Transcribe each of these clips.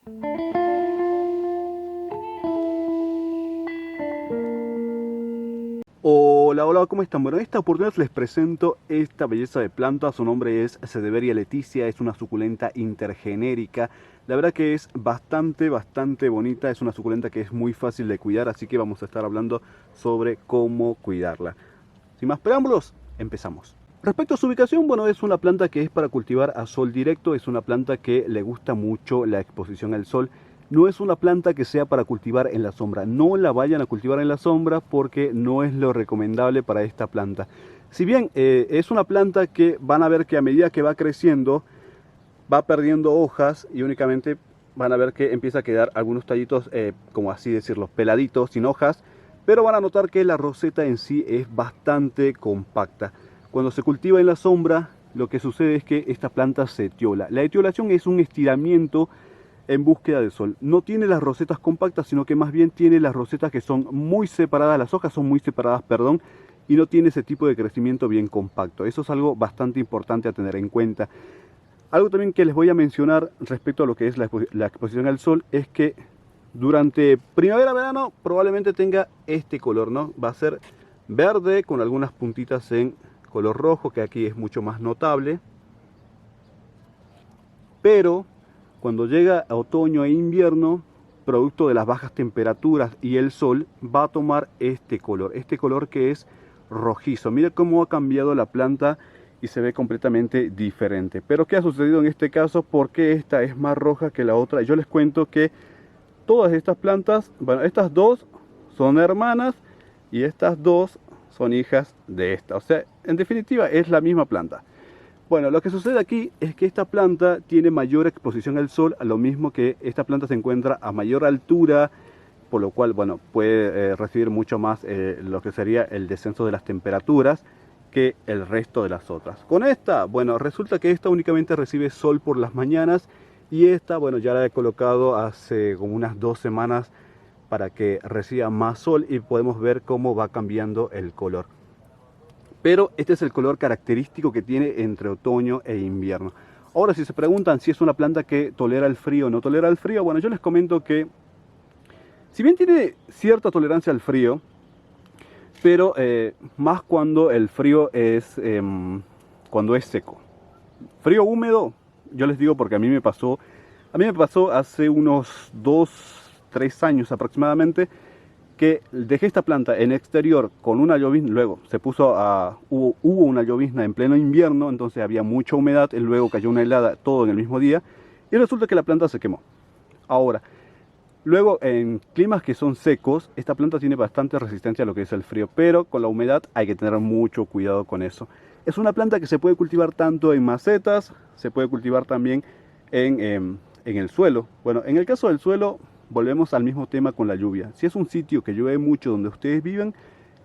Hola, hola, ¿cómo están? Bueno, en esta oportunidad les presento esta belleza de planta. Su nombre es Cederberria leticia, es una suculenta intergenérica. La verdad que es bastante bonita, es una suculenta que es muy fácil de cuidar, así que vamos a estar hablando sobre cómo cuidarla. Sin más preámbulos, empezamos. Respecto a su ubicación, bueno, es una planta que es para cultivar a sol directo, es una planta que le gusta mucho la exposición al sol. No es una planta que sea para cultivar en la sombra, no la vayan a cultivar en la sombra porque no es lo recomendable para esta planta. Si bien es una planta que van a ver que a medida que va creciendo, va perdiendo hojas y únicamente van a ver que empieza a quedar algunos tallitos, como así decirlo, peladitos, sin hojas, pero van a notar que la roseta en sí es bastante compacta. Cuando se cultiva en la sombra, lo que sucede es que esta planta se etiola. La etiolación es un estiramiento en búsqueda del sol. No tiene las rosetas compactas, sino que más bien tiene las rosetas que son muy separadas, las hojas son muy separadas, perdón, y no tiene ese tipo de crecimiento bien compacto. Eso es algo bastante importante a tener en cuenta. Algo también que les voy a mencionar respecto a lo que es la exposición al sol es que durante primavera-verano probablemente tenga este color, ¿no? Va a ser verde con algunas puntitas en color rojo, que aquí es mucho más notable. Pero cuando llega a otoño e invierno, producto de las bajas temperaturas y el sol, va a tomar este color que es rojizo. Mira cómo ha cambiado la planta y se ve completamente diferente. Pero ¿qué ha sucedido en este caso? ¿Por qué esta es más roja que la otra? Yo les cuento que todas estas plantas, bueno, estas dos son hermanas y estas dos son hijas de esta. O sea, en definitiva es la misma planta. Bueno, lo que sucede aquí es que esta planta tiene mayor exposición al sol, a lo mismo que esta planta se encuentra a mayor altura, por lo cual, bueno, puede recibir mucho más lo que sería el descenso de las temperaturas que el resto de las otras. Con esta, bueno, resulta que esta únicamente recibe sol por las mañanas y esta, bueno, ya la he colocado hace como unas 2 semanas para que reciba más sol y podemos ver cómo va cambiando el color. Pero este es el color característico que tiene entre otoño e invierno. Ahora, si se preguntan si es una planta que tolera el frío o no tolera el frío, bueno, yo les comento que si bien tiene cierta tolerancia al frío, pero más cuando el frío es cuando es seco. Frío húmedo, yo les digo porque a mí me pasó hace unos 2-3 años aproximadamente, que dejé esta planta en exterior con una llovizna, luego hubo una llovizna en pleno invierno, entonces había mucha humedad, y luego cayó una helada todo en el mismo día, y resulta que la planta se quemó. Ahora, luego en climas que son secos, esta planta tiene bastante resistencia a lo que es el frío, pero con la humedad hay que tener mucho cuidado con eso. Es una planta que se puede cultivar tanto en macetas, se puede cultivar también en el suelo. Bueno, en el caso del suelo, volvemos al mismo tema con la lluvia. Si es un sitio que llueve mucho donde ustedes viven,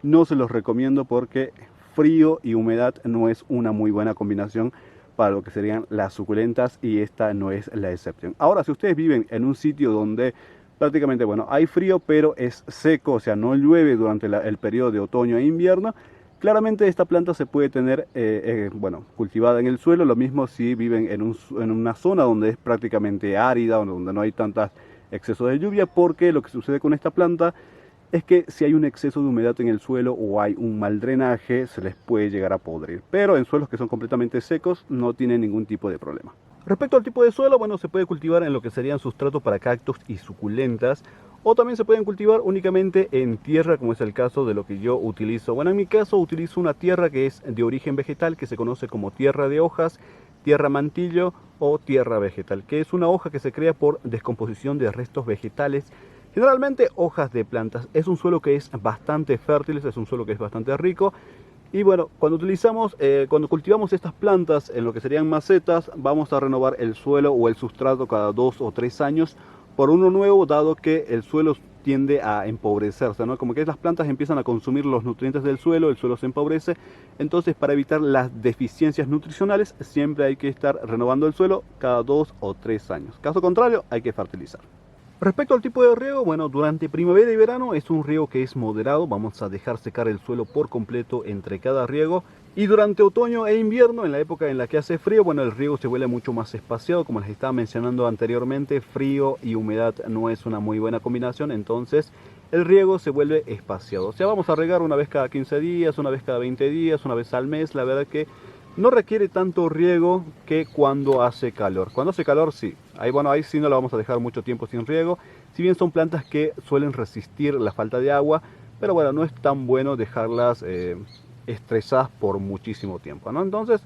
no se los recomiendo porque frío y humedad no es una muy buena combinación para lo que serían las suculentas y esta no es la excepción. Ahora, si ustedes viven en un sitio donde prácticamente, bueno, hay frío pero es seco, o sea, no llueve durante el periodo de otoño e invierno, claramente esta planta se puede tener, bueno, cultivada en el suelo. Lo mismo si viven en una zona donde es prácticamente árida, donde no hay tantos excesos de lluvia, porque lo que sucede con esta planta es que si hay un exceso de humedad en el suelo o hay un mal drenaje, se les puede llegar a podrir. Pero en suelos que son completamente secos no tienen ningún tipo de problema. Respecto al tipo de suelo, bueno, se puede cultivar en lo que serían sustratos para cactus y suculentas, o también se pueden cultivar únicamente en tierra, como es el caso de lo que yo utilizo. Bueno, en mi caso utilizo una tierra que es de origen vegetal, que se conoce como tierra de hojas, tierra mantillo o tierra vegetal, que es una hoja que se crea por descomposición de restos vegetales, generalmente hojas de plantas. Es un suelo que es bastante fértil, es un suelo que es bastante rico. Y bueno, cuando cultivamos estas plantas en lo que serían macetas, vamos a renovar el suelo o el sustrato cada 2 o 3 años por uno nuevo, dado que el suelo tiende a empobrecerse, ¿no? Como que las plantas empiezan a consumir los nutrientes del suelo, el suelo se empobrece. Entonces, para evitar las deficiencias nutricionales, siempre hay que estar renovando el suelo cada 2 o 3 años. Caso contrario, hay que fertilizar. Respecto al tipo de riego, bueno, durante primavera y verano es un riego que es moderado. Vamos a dejar secar el suelo por completo entre cada riego Y durante otoño e invierno, en la época en la que hace frío, bueno, el riego se vuelve mucho más espaciado. Como les estaba mencionando anteriormente, frío y humedad no es una muy buena combinación, entonces el riego se vuelve espaciado. O sea, vamos a regar una vez cada 15 días, una vez cada 20 días, una vez al mes. La verdad que no requiere tanto riego que cuando hace calor. Cuando hace calor, sí. Ahí, bueno, ahí sí no la vamos a dejar mucho tiempo sin riego. Si bien son plantas que suelen resistir la falta de agua, pero bueno, no es tan bueno dejarlas estresadas por muchísimo tiempo, ¿no? Entonces,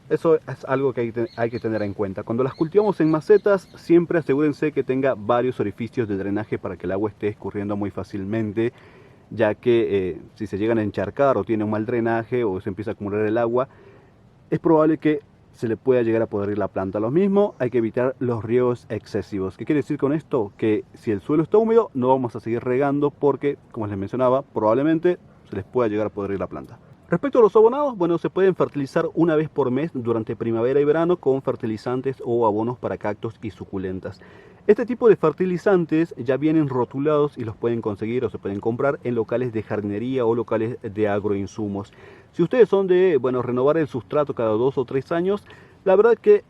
eso es algo que hay que tener en cuenta. Cuando las cultivamos en macetas, siempre asegúrense que tenga varios orificios de drenaje para que el agua esté escurriendo muy fácilmente, ya que si se llegan a encharcar o tiene un mal drenaje o se empieza a acumular el agua, es probable que se le pueda llegar a podrir la planta. Lo mismo, hay que evitar los riegos excesivos. ¿Qué quiere decir con esto? Que si el suelo está húmedo, no vamos a seguir regando porque, como les mencionaba, probablemente se les pueda llegar a podrir la planta. Respecto a los abonados, bueno, se pueden fertilizar una vez por mes durante primavera y verano con fertilizantes o abonos para cactus y suculentas. Este tipo de fertilizantes ya vienen rotulados y los pueden conseguir o se pueden comprar en locales de jardinería o locales de agroinsumos. Si ustedes son de, bueno, renovar el sustrato cada 2 o 3 años, la verdad que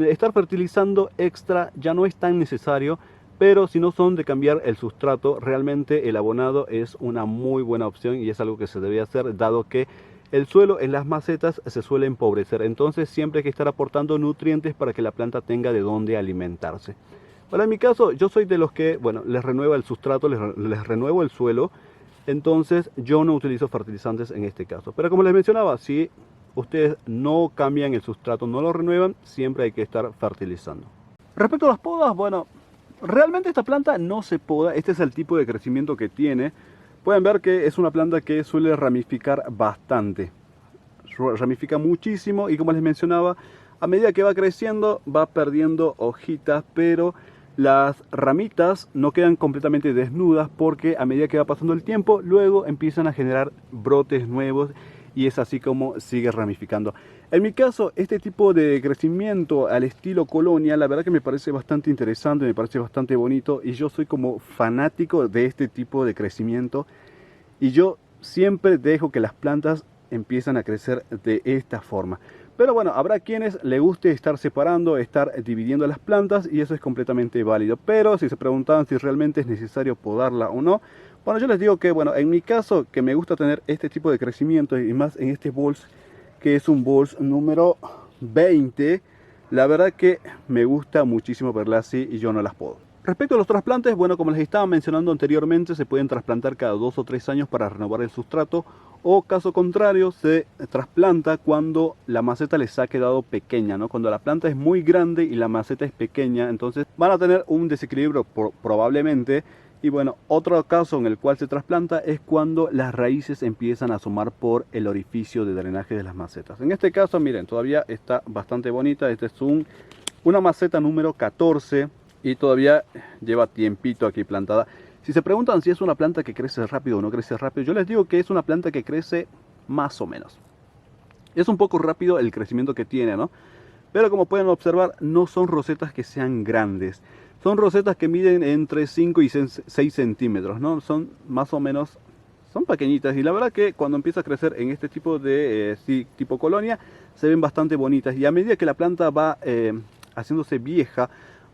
estar fertilizando extra ya no es tan necesario. Pero si no son de cambiar el sustrato, realmente el abonado es una muy buena opción y es algo que se debe hacer, dado que el suelo en las macetas se suele empobrecer. Entonces siempre hay que estar aportando nutrientes para que la planta tenga de dónde alimentarse. Bueno, en mi caso, yo soy de los que, bueno, les renueva el sustrato, les renuevo el suelo. Entonces yo no utilizo fertilizantes en este caso. Pero como les mencionaba, si ustedes no cambian el sustrato, no lo renuevan, siempre hay que estar fertilizando. Respecto a las podas, bueno, realmente esta planta no se poda. Este es el tipo de crecimiento que tiene. Pueden ver que es una planta que suele ramificar bastante. Ramifica muchísimo y, como les mencionaba, a medida que va creciendo va perdiendo hojitas, pero las ramitas no quedan completamente desnudas porque a medida que va pasando el tiempo, luego empiezan a generar brotes nuevos y es así como sigue ramificando. En mi caso, este tipo de crecimiento al estilo colonia, la verdad que me parece bastante interesante, me parece bastante bonito y yo soy como fanático de este tipo de crecimiento y yo siempre dejo que las plantas empiezan a crecer de esta forma. Pero bueno, habrá quienes le guste estar separando, estar dividiendo las plantas y eso es completamente válido. Pero si se preguntaban si realmente es necesario podarla o no, bueno, yo les digo que, bueno, en mi caso, que me gusta tener este tipo de crecimiento y más en este bols, que es un bols número 20, la verdad que me gusta muchísimo verla así y yo no las podo. Respecto a los trasplantes, bueno, como les estaba mencionando anteriormente, se pueden trasplantar cada 2 o 3 años para renovar el sustrato, o caso contrario, se trasplanta cuando la maceta les ha quedado pequeña, ¿no? Cuando la planta es muy grande y la maceta es pequeña, entonces van a tener un desequilibrio probablemente. Y bueno, otro caso en el cual se trasplanta es cuando las raíces empiezan a asomar por el orificio de drenaje de las macetas. En este caso, miren, todavía está bastante bonita. Este es una maceta número 14 y todavía lleva tiempito aquí plantada. Si se preguntan si es una planta que crece rápido o no crece rápido, yo les digo que es una planta que crece más o menos. Es un poco rápido el crecimiento que tiene, ¿no? Pero como pueden observar, no son rosetas que sean grandes. Son rosetas que miden entre 5 y 6 centímetros, ¿no? Son más o menos, son pequeñitas. Y la verdad que cuando empieza a crecer en este tipo de tipo colonia, se ven bastante bonitas. Y a medida que la planta va haciéndose vieja,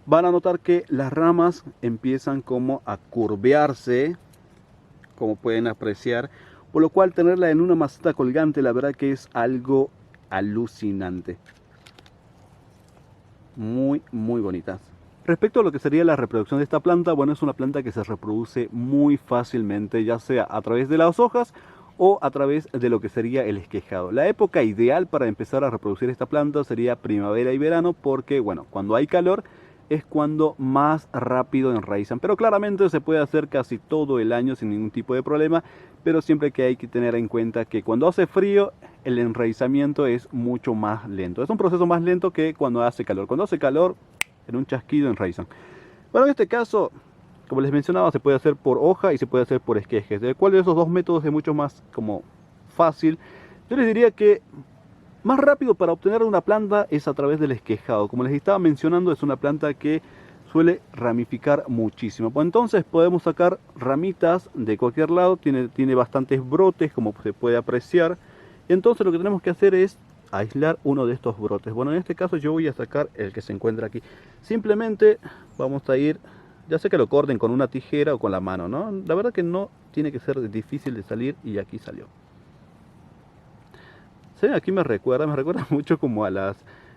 van a notar que las ramas empiezan como a curvearse, como pueden apreciar. Por lo cual tenerla en una maceta colgante, la verdad que es algo alucinante. Muy, muy bonitas. Respecto a lo que sería la reproducción de esta planta, bueno, es una planta que se reproduce muy fácilmente, ya sea a través de las hojas o a través de lo que sería el esquejado. La época ideal para empezar a reproducir esta planta sería primavera y verano porque, bueno, cuando hay calor es cuando más rápido enraizan. Pero claramente se puede hacer casi todo el año sin ningún tipo de problema, pero siempre que hay que tener en cuenta que cuando hace frío el enraizamiento es mucho más lento. Es un proceso más lento que cuando hace calor. Cuando hace calor, en un chasquido enraizan. Bueno, en este caso, como les mencionaba, se puede hacer por hoja y se puede hacer por esquejes. ¿De cuál de esos dos métodos es mucho más como fácil? Yo les diría que más rápido para obtener una planta es a través del esquejado. Como les estaba mencionando, es una planta que suele ramificar muchísimo. Pues entonces podemos sacar ramitas de cualquier lado. Tiene bastantes brotes, como se puede apreciar. Entonces lo que tenemos que hacer es aislar uno de estos brotes. Bueno, en este caso yo voy a sacar el que se encuentra aquí. Simplemente vamos a ir, ya sé que lo corten con una tijera o con la mano, ¿no? La verdad que no tiene que ser difícil de salir y aquí salió. ¿Sí? Aquí me recuerda mucho como a las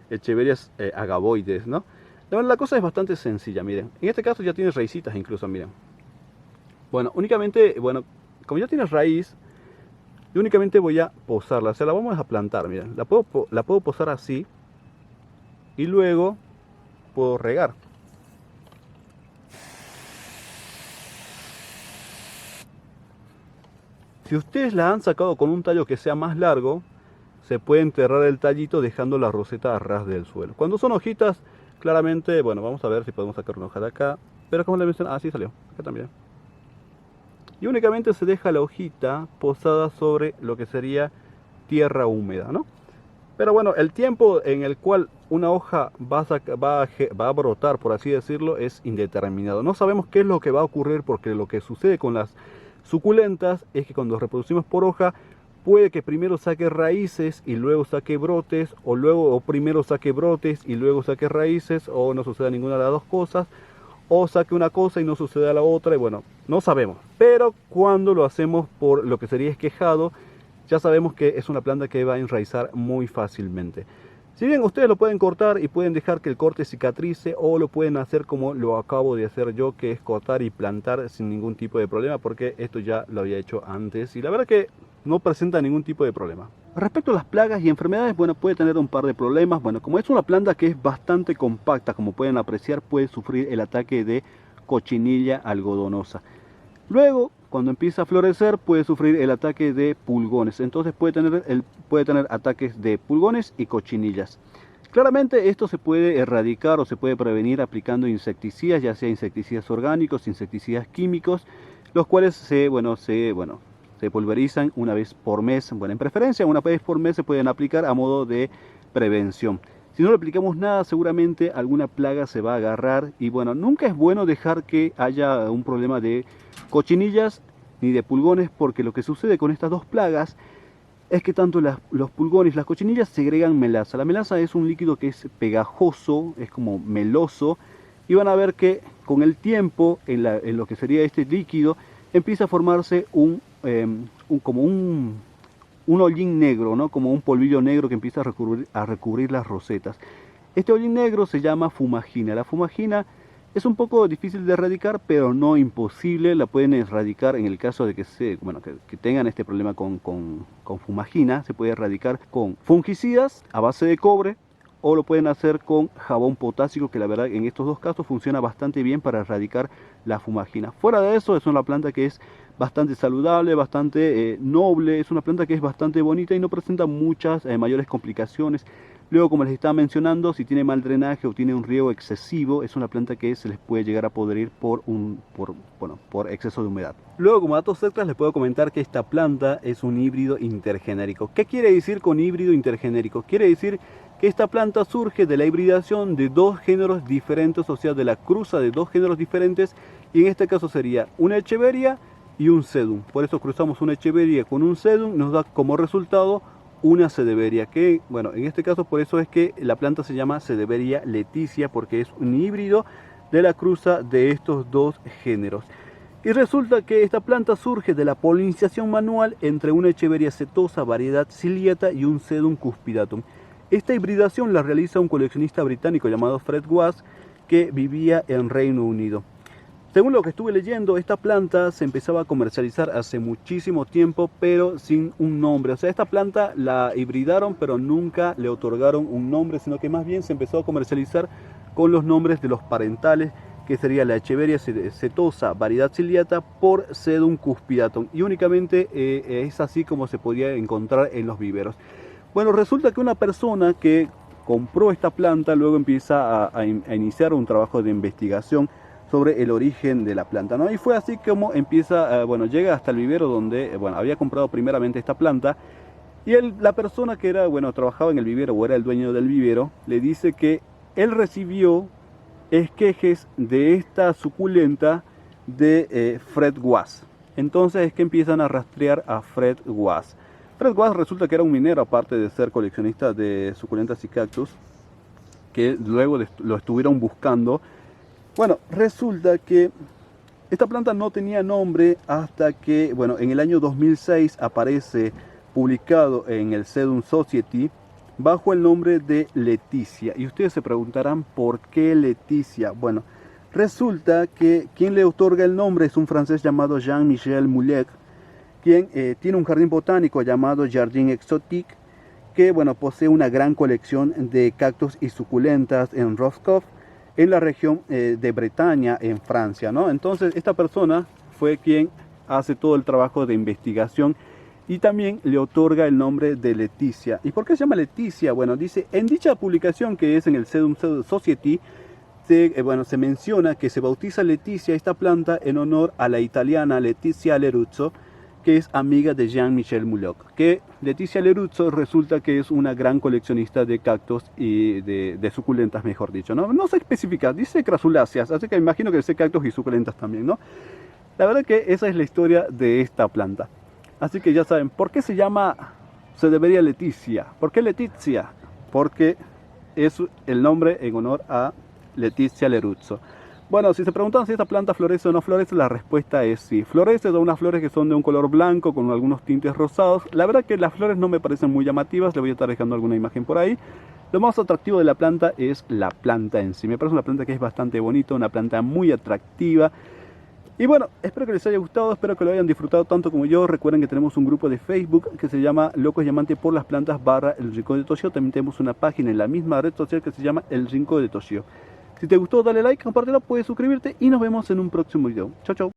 echeverias agavoides, ¿no? La cosa es bastante sencilla, miren. En este caso ya tiene raícitas incluso, miren. Bueno, únicamente, bueno, como ya tiene raíz, yo únicamente voy a posarla, o sea, la vamos a plantar, miren. La puedo posar así y luego puedo regar. Si ustedes la han sacado con un tallo que sea más largo, se puede enterrar el tallito dejando la roseta a ras del suelo. Cuando son hojitas, claramente, bueno, vamos a ver si podemos sacar una hoja de acá. Pero como les mencioné, sí salió, acá también. Y únicamente se deja la hojita posada sobre lo que sería tierra húmeda, ¿no? Pero bueno, el tiempo en el cual una hoja va a brotar, por así decirlo, es indeterminado. No sabemos qué es lo que va a ocurrir porque lo que sucede con las suculentas es que cuando reproducimos por hoja, puede que primero saque raíces y luego saque brotes, o primero saque brotes y luego saque raíces, o no suceda ninguna de las dos cosas, o saque una cosa y no suceda la otra, y bueno, no sabemos. Pero cuando lo hacemos por lo que sería esquejado, ya sabemos que es una planta que va a enraizar muy fácilmente. Si bien ustedes lo pueden cortar y pueden dejar que el corte cicatrice, o lo pueden hacer como lo acabo de hacer yo, que es cortar y plantar sin ningún tipo de problema, porque esto ya lo había hecho antes y la verdad que no presenta ningún tipo de problema. Respecto a las plagas y enfermedades, bueno, puede tener un par de problemas. Bueno, como es una planta que es bastante compacta, como pueden apreciar, puede sufrir el ataque de cochinilla algodonosa. Luego, cuando empieza a florecer, puede sufrir el ataque de pulgones. Entonces puede tener ataques de pulgones y cochinillas. Claramente esto se puede erradicar o se puede prevenir aplicando insecticidas, ya sea insecticidas orgánicos, insecticidas químicos, los cuales se pulverizan una vez por mes. Bueno, en preferencia una vez por mes se pueden aplicar a modo de prevención. Si no le aplicamos nada, seguramente alguna plaga se va a agarrar y bueno, nunca es bueno dejar que haya un problema de cochinillas ni de pulgones, porque lo que sucede con estas dos plagas es que tanto los pulgones y las cochinillas segregan melaza. La melaza es un líquido que es pegajoso, es como meloso, y van a ver que con el tiempo en lo que sería este líquido empieza a formarse un hollín negro, ¿no? Como un polvillo negro que empieza a recubrir las rosetas. Este hollín negro se llama fumagina. La fumagina es un poco difícil de erradicar, pero no imposible. La pueden erradicar en el caso de que tengan este problema con fumagina. Se puede erradicar con fungicidas a base de cobre, o lo pueden hacer con jabón potásico, que la verdad en estos dos casos funciona bastante bien para erradicar la fumagina. Fuera de eso, es una planta que es bastante saludable, bastante noble, es una planta que es bastante bonita y no presenta muchas mayores complicaciones. Luego, como les estaba mencionando, si tiene mal drenaje o tiene un riego excesivo, es una planta que se les puede llegar a podrir por exceso de humedad. Luego, como datos extras, les puedo comentar que esta planta es un híbrido intergenérico. ¿Qué quiere decir con híbrido intergenérico? Quiere decir que esta planta surge de la hibridación de dos géneros diferentes, o sea, de la cruza de dos géneros diferentes, y en este caso sería una echeveria y un sedum. Por eso cruzamos una echeveria con un sedum, nos da como resultado una sedeveria, que bueno, en este caso por eso es que la planta se llama Sedeveria leticia, porque es un híbrido de la cruza de estos dos géneros. Y resulta que esta planta surge de la polinización manual entre una echeveria setosa variedad ciliata y un sedum cuspidatum. Esta hibridación la realiza un coleccionista británico llamado Fred Wass, que vivía en Reino Unido. Según lo que estuve leyendo, esta planta se empezaba a comercializar hace muchísimo tiempo, pero sin un nombre. O sea, esta planta la hibridaron, pero nunca le otorgaron un nombre, sino que más bien se empezó a comercializar con los nombres de los parentales, que sería la Echeveria setosa variedad ciliata por Sedum cuspidatum. Y únicamente es así como se podía encontrar en los viveros. Bueno, resulta que una persona que compró esta planta luego empieza a iniciar un trabajo de investigación sobre el origen de la planta, ¿no? Y fue así como empieza, llega hasta el vivero donde, había comprado primeramente esta planta, y la persona que era, trabajaba en el vivero o era el dueño del vivero, le dice que él recibió esquejes de esta suculenta de Fred Wass. Entonces es que empiezan a rastrear a Fred Wass. Fred Wass resulta que era un minero, aparte de ser coleccionista de suculentas y cactus, que luego lo estuvieron buscando. Bueno, resulta que esta planta no tenía nombre hasta que, bueno, en el año 2006 aparece publicado en el Sedum Society bajo el nombre de Leticia. Y ustedes se preguntarán por qué Leticia. Bueno, resulta que quien le otorga el nombre es un francés llamado Jean-Michel Moulet, quien tiene un jardín botánico llamado Jardin Exotique, que bueno, posee una gran colección de cactus y suculentas en Roscoff, en la región de Bretaña, en Francia, ¿no? Entonces esta persona fue quien hace todo el trabajo de investigación y también le otorga el nombre de Leticia. ¿Y por qué se llama Leticia? Bueno, dice, en dicha publicación que es en el Sedum Society, se menciona que se bautiza Leticia, esta planta, en honor a la italiana Letizia Leruzzo, que es amiga de Jean-Michel Moulet. Que Letizia Leruzzo resulta que es una gran coleccionista de cactus y de suculentas, mejor dicho, ¿no? No se especifica, dice crasuláceas, así que imagino que dice cactus y suculentas también, ¿no? La verdad que esa es la historia de esta planta. Así que ya saben, ¿por qué se debería Leticia? ¿Por qué Leticia? Porque es el nombre en honor a Letizia Leruzzo. Bueno, si se preguntan si esta planta florece o no florece, la respuesta es sí. Florece de unas flores que son de un color blanco con algunos tintes rosados. La verdad que las flores no me parecen muy llamativas, le voy a estar dejando alguna imagen por ahí. Lo más atractivo de la planta es la planta en sí. Me parece una planta que es bastante bonita, una planta muy atractiva. Y bueno, espero que les haya gustado, espero que lo hayan disfrutado tanto como yo. Recuerden que tenemos un grupo de Facebook que se llama Locos y Amantes por las Plantas / El Rincón de Toshio. También tenemos una página en la misma red social que se llama El Rincón de Toshio. Si te gustó, dale like, compártelo, puedes suscribirte y nos vemos en un próximo video. Chau, chau.